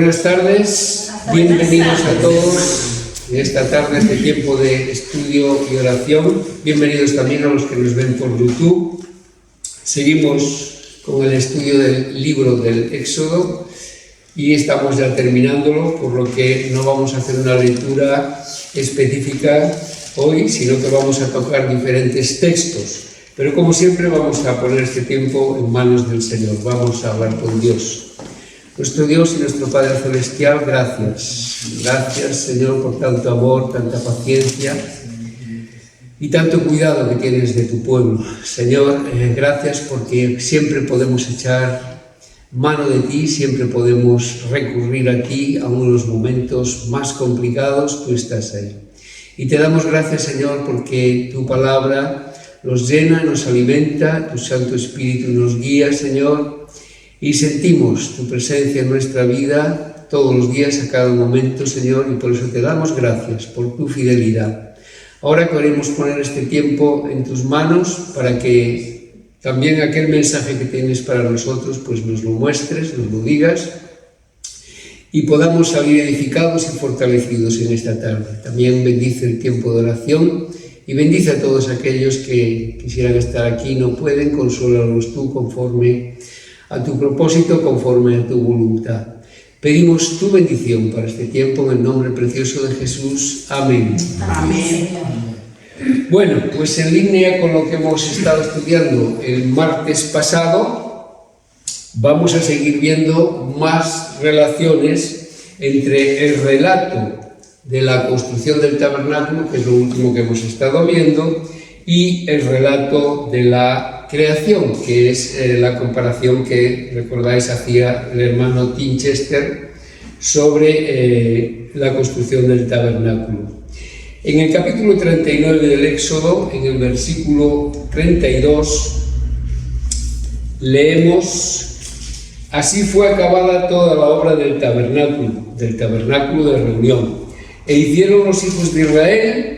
Buenas tardes, bienvenidos a todos en esta tarde, este tiempo de estudio y oración. Bienvenidos también a los que nos ven por YouTube. Seguimos con el estudio del libro del Éxodo y estamos ya terminándolo, por lo que no vamos a hacer una lectura específica hoy, sino que vamos a tocar diferentes textos. Pero como siempre vamos a poner este tiempo en manos del Señor, vamos a hablar con Dios. Nuestro Dios y nuestro Padre Celestial, gracias. Gracias, Señor, por tanto amor, tanta paciencia y tanto cuidado que tienes de tu pueblo. Señor, gracias porque siempre podemos echar mano de ti, siempre podemos recurrir a ti, aun en los momentos más complicados, tú estás ahí. Y te damos gracias, Señor, porque tu palabra nos llena, nos alimenta, tu Santo Espíritu nos guía, Señor, y sentimos tu presencia en nuestra vida todos los días, a cada momento, Señor, y por eso te damos gracias por tu fidelidad. Ahora queremos poner este tiempo en tus manos para que también aquel mensaje que tienes para nosotros, pues nos lo muestres, nos lo digas y podamos salir edificados y fortalecidos en esta tarde. También bendice el tiempo de oración y bendice a todos aquellos que quisieran estar aquí y no pueden, consólalos tú conforme a tu propósito, conforme a tu voluntad. Pedimos tu bendición para este tiempo en el nombre precioso de Jesús. Amén. Amén. Bueno, pues en línea con lo que hemos estado estudiando el martes pasado, vamos a seguir viendo más relaciones entre el relato de la construcción del tabernáculo, que es lo último que hemos estado viendo, y el relato de la creación, que es la comparación que, recordáis, hacía el hermano Tinchester sobre la construcción del tabernáculo. En el capítulo 39 del Éxodo, en el versículo 32, leemos: así fue acabada toda la obra del tabernáculo de reunión, e hicieron los hijos de Israel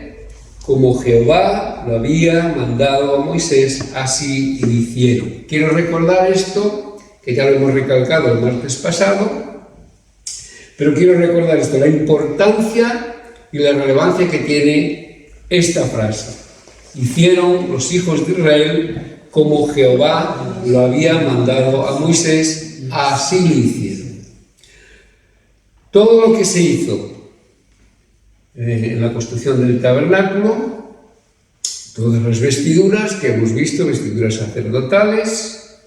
como Jehová lo había mandado a Moisés, así lo hicieron. Quiero recordar esto, que ya lo hemos recalcado el martes pasado, pero quiero recordar esto, la importancia y la relevancia que tiene esta frase. Hicieron los hijos de Israel como Jehová lo había mandado a Moisés, así lo hicieron. Todo lo que se hizo en la construcción del tabernáculo, todas las vestiduras que hemos visto, vestiduras sacerdotales,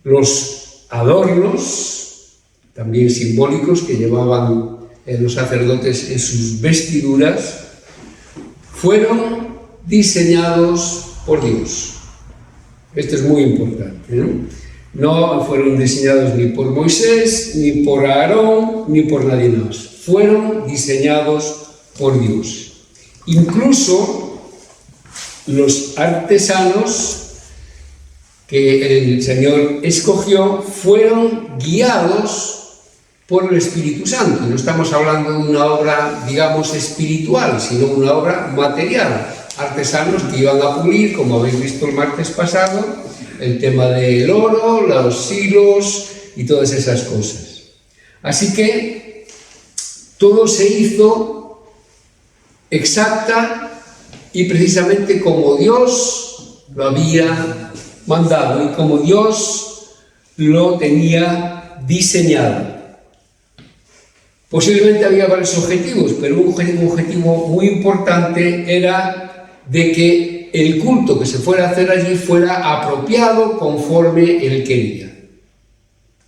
los adornos, también simbólicos, que llevaban los sacerdotes en sus vestiduras, fueron diseñados por Dios. Esto es muy importante, ¿no? No fueron diseñados ni por Moisés, ni por Aarón, ni por nadie más. Fueron diseñados por Dios. Incluso los artesanos que el Señor escogió fueron guiados por el Espíritu Santo. No estamos hablando de una obra, digamos, espiritual, sino una obra material. Artesanos que iban a pulir, como habéis visto el martes pasado, el tema del oro, los hilos y todas esas cosas. Así que todo se hizo exacta y precisamente como Dios lo había mandado y como Dios lo tenía diseñado. Posiblemente había varios objetivos, pero un objetivo muy importante era de que el culto que se fuera a hacer allí fuera apropiado conforme él quería,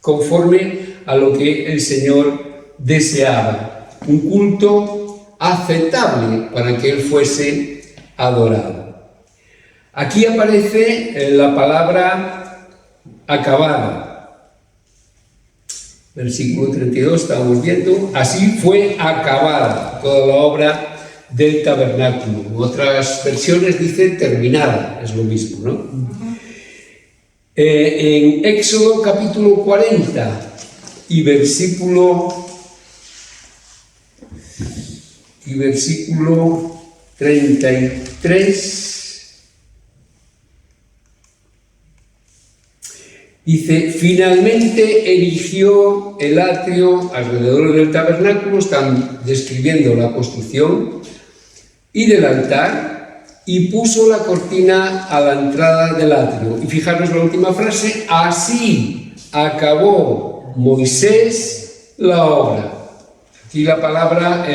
conforme a lo que el Señor deseaba, un culto aceptable para que él fuese adorado. Aquí aparece la palabra acabada. Versículo 32, estamos viendo, así fue acabada toda la obra del tabernáculo. En otras versiones dice terminada, es lo mismo, ¿no? En Éxodo capítulo 40 y versículo 33 Dice, finalmente erigió el atrio alrededor del tabernáculo, están describiendo la construcción, y del altar, y puso la cortina a la entrada del atrio. Y fijaros la última frase, así acabó Moisés la obra. Aquí la palabra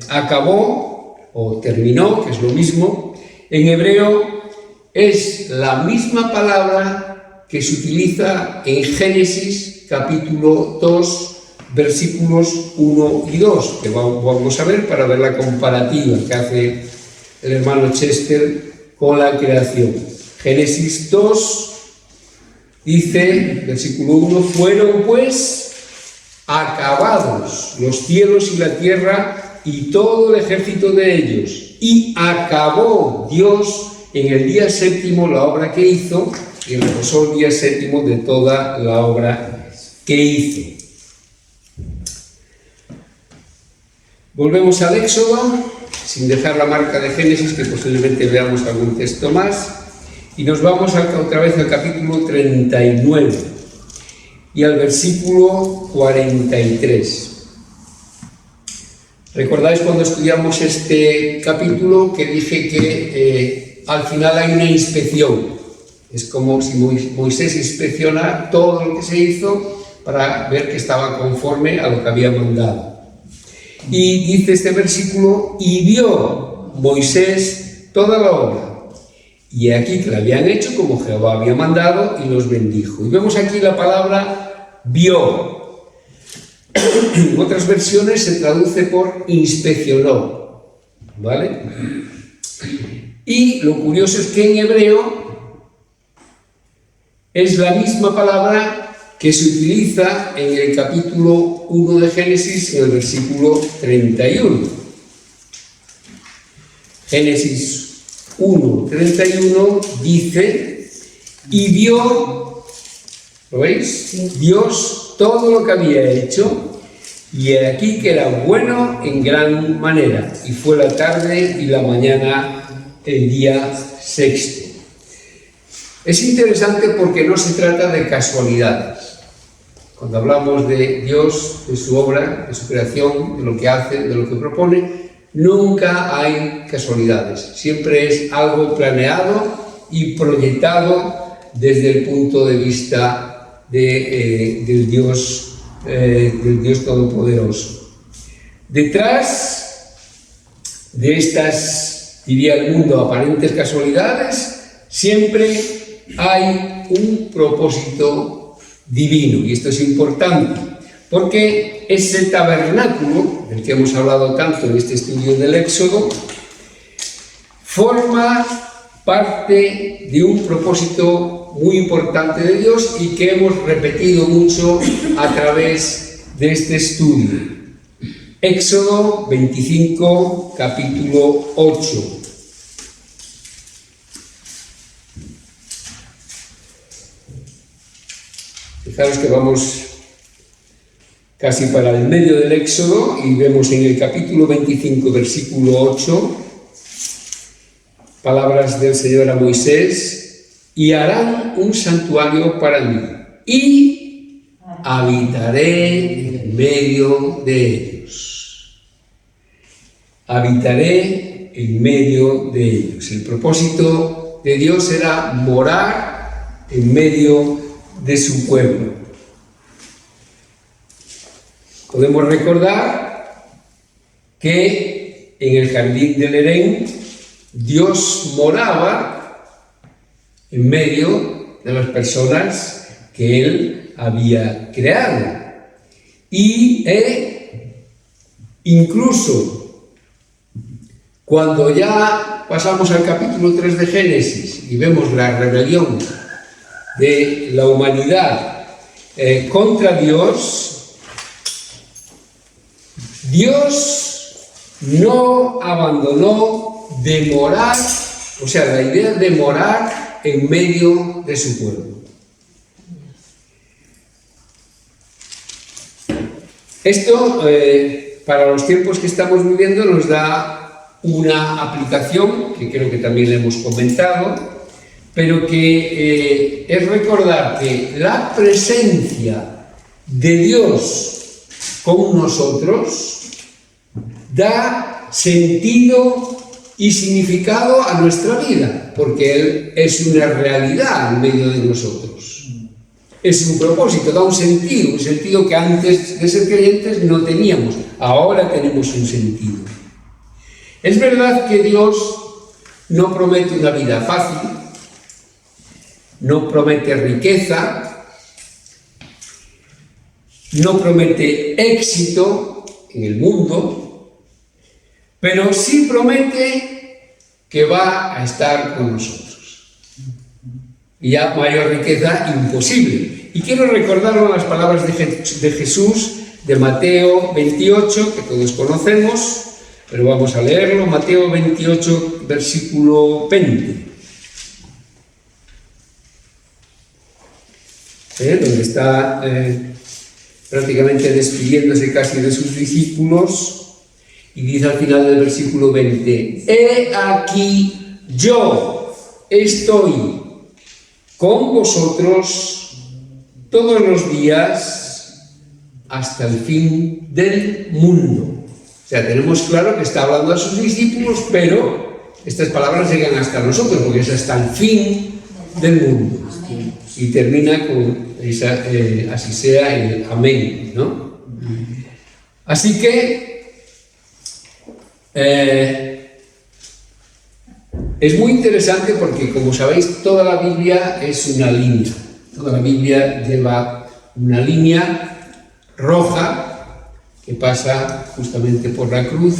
acabó o terminó, que es lo mismo, en hebreo es la misma palabra que se utiliza en Génesis capítulo 2, versículos 1 y 2, que vamos a ver para ver la comparativa que hace el hermano Chester con la creación. Génesis 2 dice, versículo 1, fueron pues acabados los cielos y la tierra y todo el ejército de ellos, y acabó Dios en el día séptimo la obra que hizo, y reposó el día séptimo de toda la obra que hizo. Volvemos al Éxodo, sin dejar la marca de Génesis, que posiblemente veamos algún texto más, y nos vamos otra vez al capítulo 39 y al versículo 43. ¿Recordáis cuando estudiamos este capítulo que dije que al final hay una inspección? Es como si Moisés inspecciona todo lo que se hizo para ver que estaba conforme a lo que había mandado. Y dice este versículo, y vio Moisés toda la obra, y aquí que la habían hecho como Jehová había mandado, y los bendijo. Y vemos aquí la palabra vio. En otras versiones se traduce por inspeccionó, ¿vale? Y lo curioso es que en hebreo es la misma palabra que se utiliza en el capítulo 1 de Génesis, en el versículo 31. Génesis 1, 31 dice, y vio, ¿lo veis? Dios todo lo que había hecho, y he aquí que era bueno en gran manera, y fue la tarde y la mañana el día sexto. Es interesante porque no se trata de casualidades. Cuando hablamos de Dios, de su obra, de su creación, de lo que hace, de lo que propone, nunca hay casualidades. Siempre es algo planeado y proyectado desde el punto de vista del Dios Todopoderoso. Detrás de estas, diría el mundo, aparentes casualidades, siempre hay un propósito divino, y esto es importante, porque ese tabernáculo, del que hemos hablado tanto en este estudio del Éxodo, forma parte de un propósito muy importante de Dios y que hemos repetido mucho a través de este estudio. Éxodo 25, capítulo 8. Fijaros que vamos casi para el medio del Éxodo y vemos en el capítulo 25, versículo 8, palabras del Señor a Moisés, y harán un santuario para mí, y habitaré en medio de ellos. Habitaré en medio de ellos. El propósito de Dios era morar en medio de su pueblo. Podemos recordar que en el jardín del Edén Dios moraba en medio de las personas que Él había creado. Y incluso cuando ya pasamos al capítulo 3 de Génesis y vemos la rebelión de la humanidad contra Dios, Dios no abandonó de morar, o sea, la idea de morar en medio de su pueblo. Esto, para los tiempos que estamos viviendo, nos da una aplicación, que creo que también le hemos comentado, pero que es recordar que la presencia de Dios con nosotros da sentido y significado a nuestra vida, porque Él es una realidad en medio de nosotros. Es un propósito, da un sentido que antes de ser creyentes no teníamos, ahora tenemos un sentido. Es verdad que Dios no promete una vida fácil, no promete riqueza, no promete éxito en el mundo, pero sí promete que va a estar con nosotros. Y ya mayor riqueza imposible. Y quiero recordaros las palabras de Jesús de Mateo 28, que todos conocemos, pero vamos a leerlo. Mateo 28, versículo 20. Donde está prácticamente despidiéndose casi de sus discípulos, y dice al final del versículo 20: He aquí yo estoy con vosotros todos los días hasta el fin del mundo. O sea, tenemos claro que está hablando a sus discípulos, pero estas palabras llegan hasta nosotros, porque es hasta el fin del mundo. Y termina con esa, así sea el amén, ¿no? Así que es muy interesante porque, como sabéis, toda la Biblia es una línea. Toda la Biblia lleva una línea roja que pasa justamente por la cruz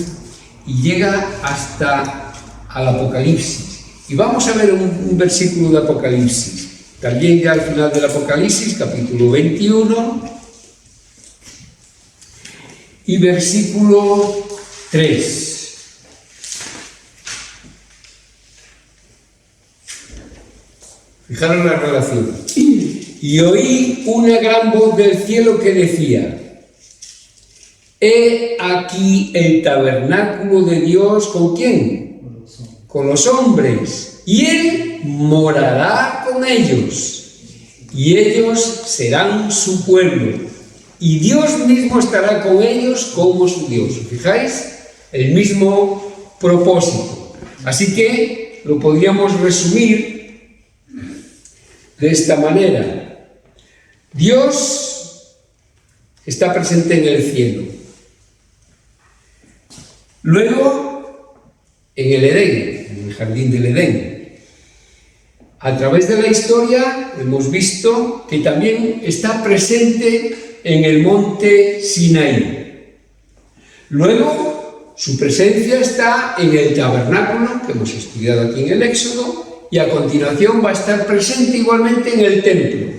y llega hasta al Apocalipsis. Y vamos a ver un versículo de Apocalipsis. También ya al final del Apocalipsis, capítulo 21 y versículo 3. Fijaros la relación. Y oí una gran voz del cielo que decía: He aquí el tabernáculo de Dios, ¿con quién? Con los hombres. Y Él morará con ellos, y ellos serán su pueblo, y Dios mismo estará con ellos como su Dios. ¿Fijáis? El mismo propósito. Así que lo podríamos resumir de esta manera: Dios está presente en el cielo. Luego, en el Edén, en el jardín del Edén. A través de la historia hemos visto que también está presente en el monte Sinaí. Luego, su presencia está en el tabernáculo, que hemos estudiado aquí en el Éxodo, y a continuación va a estar presente igualmente en el templo,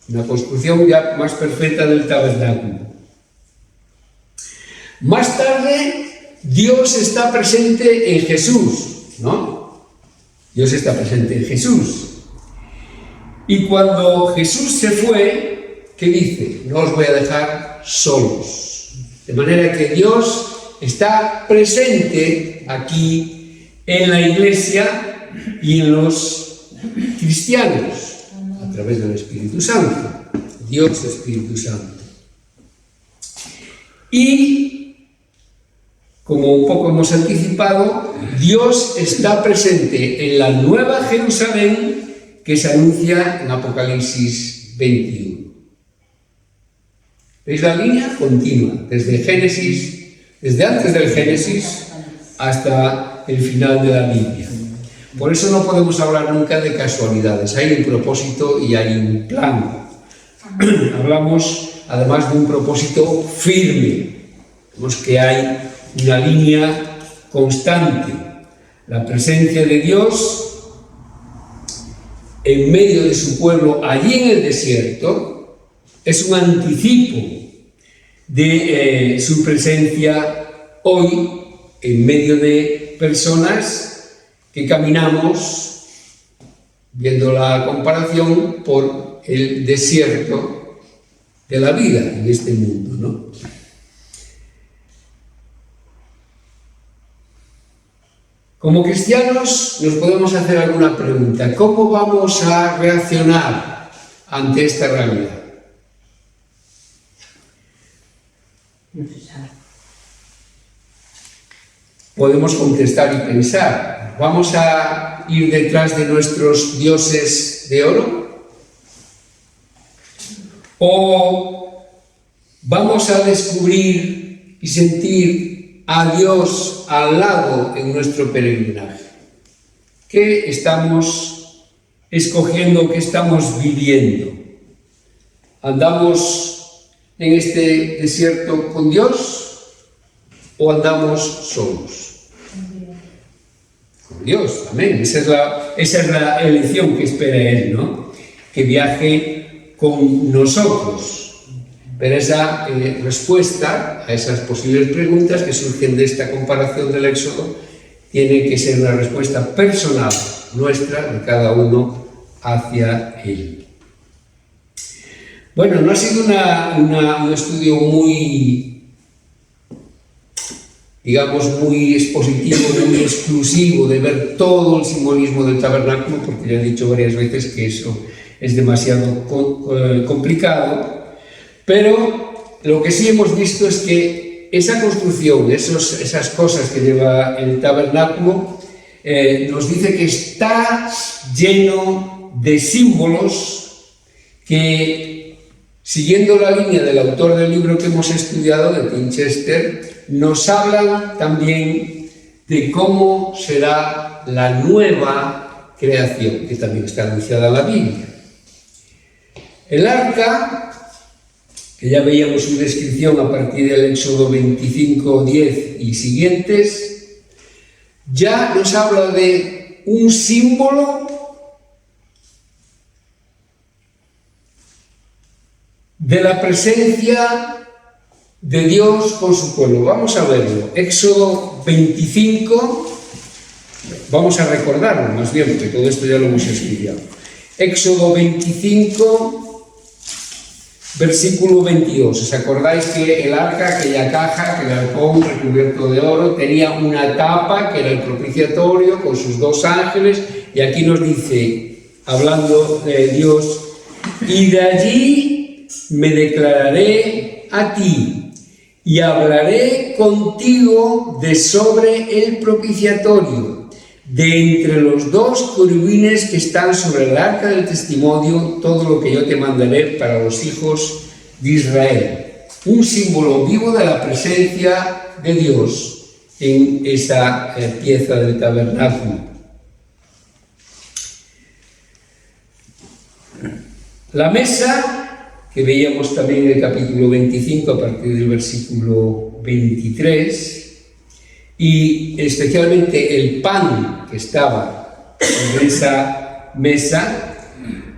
una construcción ya más perfecta del tabernáculo. Más tarde, Dios está presente en Jesús, ¿no? Dios está presente en Jesús. Y cuando Jesús se fue, ¿qué dice? No os voy a dejar solos. De manera que Dios está presente aquí en la iglesia y en los cristianos a través del Espíritu Santo. Dios Espíritu Santo. Y como un poco hemos anticipado, Dios está presente en la Nueva Jerusalén que se anuncia en Apocalipsis 21. ¿Veis la línea? Continua, desde Génesis, desde antes del Génesis hasta el final de la Biblia. Por eso no podemos hablar nunca de casualidades. Hay un propósito y hay un plan. Hablamos además de un propósito firme. Vemos que hay una línea constante. La presencia de Dios en medio de su pueblo, allí en el desierto, es un anticipo de su presencia hoy en medio de personas que caminamos, viendo la comparación, por el desierto de la vida en este mundo, ¿no? Como cristianos nos podemos hacer alguna pregunta. ¿Cómo vamos a reaccionar ante esta realidad? No se sabe. Podemos contestar y pensar. ¿Vamos a ir detrás de nuestros dioses de oro? ¿O vamos a descubrir y sentir a Dios al lado en nuestro peregrinaje? ¿Qué estamos escogiendo, qué estamos viviendo? ¿Andamos en este desierto con Dios o andamos solos? Con Dios, amén. Esa es la elección que espera Él, ¿no? Que viaje con nosotros. Pero esa respuesta a esas posibles preguntas que surgen de esta comparación del Éxodo tiene que ser una respuesta personal nuestra, de cada uno, hacia Él. Bueno, no ha sido un estudio muy, digamos, muy expositivo, muy exclusivo, de ver todo el simbolismo del tabernáculo, porque ya he dicho varias veces que eso es demasiado complicado. Pero lo que sí hemos visto es que esa construcción, esas cosas que lleva el tabernáculo, nos dice que está lleno de símbolos que, siguiendo la línea del autor del libro que hemos estudiado, de Tim Chester, nos hablan también de cómo será la nueva creación, que también está anunciada en la Biblia. El arca, que ya veíamos su descripción a partir del Éxodo 25, 10 y siguientes, ya nos habla de un símbolo de la presencia de Dios con su pueblo. Vamos a verlo. Éxodo 25, vamos a recordarlo más bien, porque todo esto ya lo hemos estudiado. Éxodo 25, versículo 22. ¿Os acordáis que el arca, aquella caja, aquel arcón recubierto de oro, tenía una tapa que era el propiciatorio con sus dos ángeles? Y aquí nos dice, hablando de Dios, y de allí me declararé a ti y hablaré contigo de sobre el propiciatorio, de entre los dos querubines que están sobre el arca del testimonio, todo lo que yo te mandaré para los hijos de Israel. Un símbolo vivo de la presencia de Dios en esa pieza del tabernáculo. La mesa, que veíamos también en el capítulo 25 a partir del versículo 23, y especialmente el pan que estaba en esa mesa,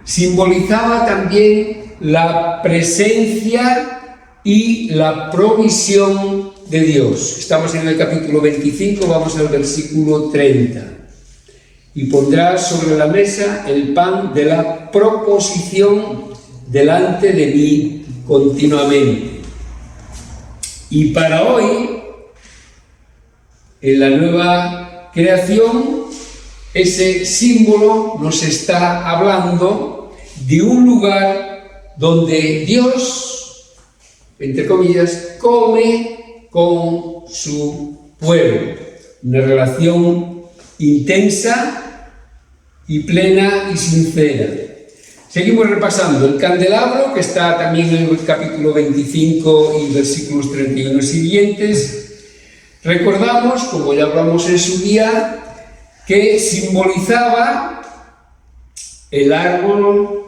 simbolizaba también la presencia y la provisión de Dios. Estamos en el capítulo 25, vamos al versículo 30. Y pondrás sobre la mesa el pan de la proposición delante de mí continuamente. Y para hoy, en la nueva creación, ese símbolo nos está hablando de un lugar donde Dios, entre comillas, come con su pueblo. Una relación intensa y plena y sincera. Seguimos repasando el candelabro, que está también en el capítulo 25 y versículos 31 siguientes. Recordamos, como ya hablamos en su día, que simbolizaba el árbol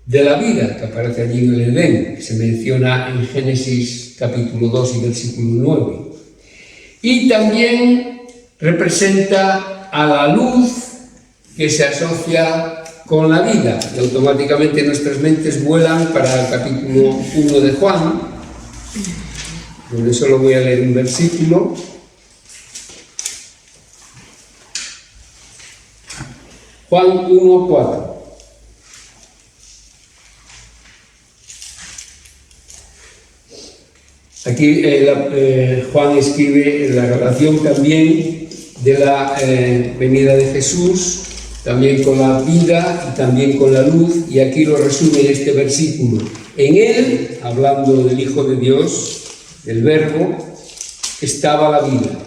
de la vida que aparece allí en el Edén, que se menciona en Génesis capítulo 2 y versículo 9. Y también representa a la luz que se asocia con la vida, y automáticamente nuestras mentes vuelan para el capítulo 1 de Juan, donde solo voy a leer un versículo. Juan 1:4. Aquí Juan escribe la relación también de la venida de Jesús, también con la vida y también con la luz, y aquí lo resume en este versículo. En él, hablando del Hijo de Dios, del Verbo, estaba la vida.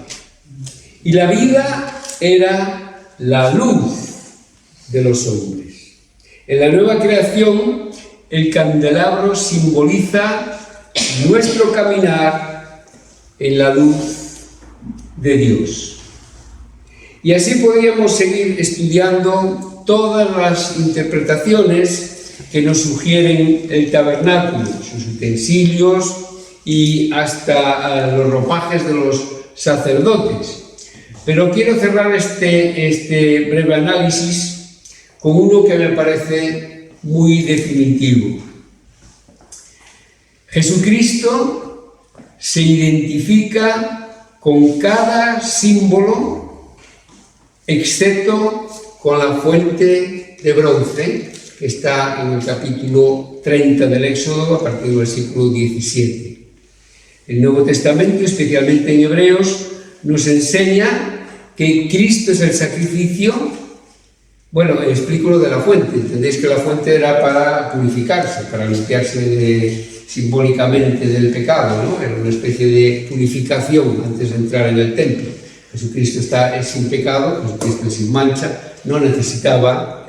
Y la vida era la luz de los hombres. En la nueva creación, el candelabro simboliza nuestro caminar en la luz de Dios. Y así podríamos seguir estudiando todas las interpretaciones que nos sugieren el tabernáculo, sus utensilios y hasta los ropajes de los sacerdotes. Pero quiero cerrar este breve análisis con uno que me parece muy definitivo. Jesucristo se identifica con cada símbolo excepto con la fuente de bronce, que está en el capítulo 30 del Éxodo, a partir del versículo 17. El Nuevo Testamento, especialmente en Hebreos, nos enseña que Cristo es el sacrificio. Bueno, explico lo de la fuente. Entendéis que la fuente era para purificarse, para limpiarse simbólicamente del pecado, ¿no? Era una especie de purificación antes de entrar en el templo. Jesucristo es sin pecado, Jesucristo es sin mancha, no necesitaba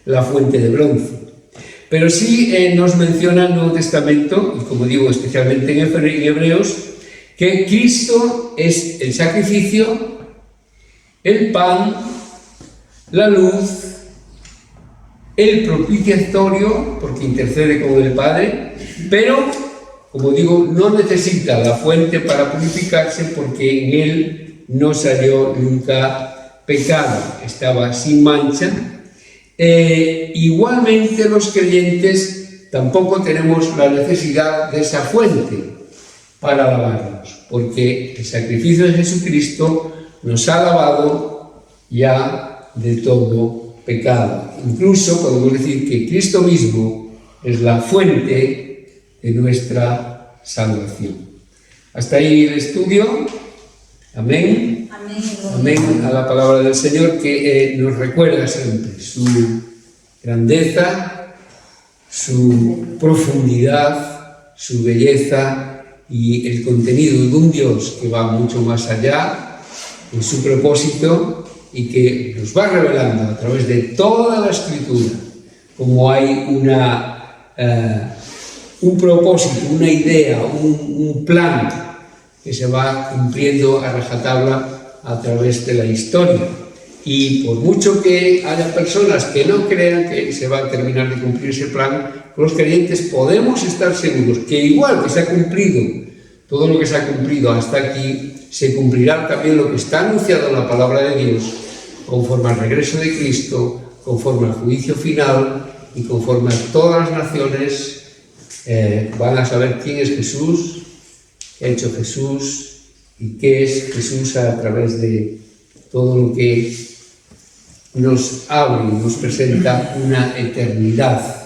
la fuente de bronce. Pero sí nos menciona el Nuevo Testamento, y como digo, especialmente en Hebreos, que Cristo es el sacrificio, el pan, la luz, el propiciatorio, porque intercede con el Padre, pero, como digo, no necesita la fuente para purificarse porque en él no salió nunca pecado, estaba sin mancha. Igualmente los creyentes tampoco tenemos la necesidad de esa fuente para lavarnos, porque el sacrificio de Jesucristo nos ha lavado ya de todo pecado. Incluso podemos decir que Cristo mismo es la fuente de nuestra salvación. Hasta ahí el estudio. Amén. Amén. Amén a la palabra del Señor, que nos recuerda siempre su grandeza, su profundidad, su belleza y el contenido de un Dios que va mucho más allá en su propósito y que nos va revelando a través de toda la Escritura como hay un propósito, una idea, un plan que se va cumpliendo a rajatabla a través de la historia. Y por mucho que haya personas que no crean que se va a terminar de cumplir ese plan, los creyentes podemos estar seguros que igual que se ha cumplido todo lo que se ha cumplido hasta aquí, se cumplirá también lo que está anunciado en la palabra de Dios, conforme al regreso de Cristo, conforme al juicio final y conforme a todas las naciones van a saber quién es Jesús, qué ha hecho Jesús y qué es Jesús a través de todo lo que nos abre y nos presenta una eternidad